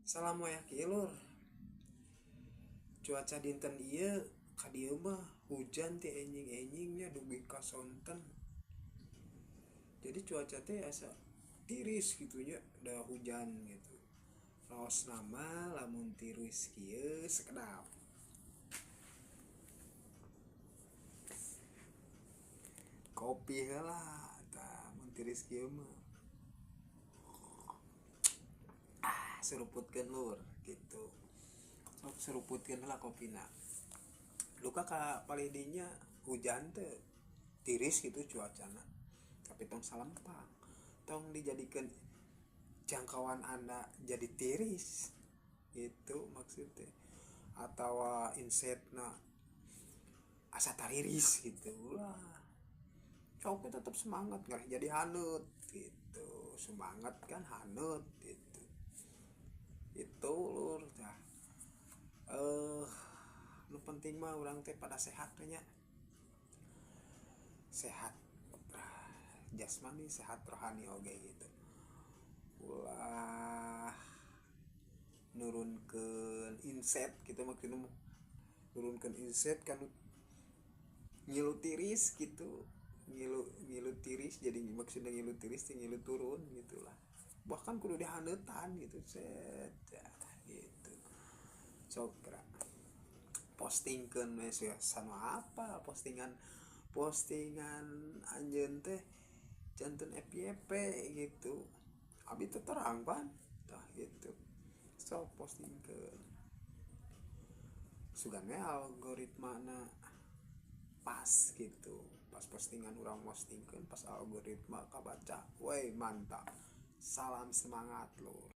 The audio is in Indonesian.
Salam wayah lur. Cuaca dinten ieu ka dieu mah hujan ti enjing-enjingnya dugi ka sonten. Jadi cuaca teh asa tiris gitunya, da hujan gitu. Raos nama lamun tiris kieu sekedap. Kopi heula tah mun tiris kieu mah. Seruputkeun lur gitu. Sok seruputkeun heula kopina. Luka ka palidinya hujan teh tiris gitu cuacana. Tapi tong salempang. Tong dijadikan jangkauan anda jadi tiris. Itu maksudnya. Atau insetna asa tariris gitu lah. Coknya tetap semangat nggak jadi hanut gitu. Semangat kan hanut gitu. Itu lur dah. Nu penting mah orang teh pada sehat nya. Sehat jasmani, sehat rohani oge gitu. Ulah nurunkeun inset gitu maksudnya nurunkeun inset kan ngilu tiris gitu. Ngilu tiris jadi maksudnya ngilu tiris teh ngilu turun gitulah. Bahkan kudu dihaneutan gitu set gitu. Sokra postingkeun we sama apa postingan anjeun teh janten FYP gitu. Abi teh terang pan tah gitu. So postingkeun sugan we algoritmana pas gitu. Pas postingan urang postingkeun pas algoritma kabaca. Woi mantap. Salam semangat lur.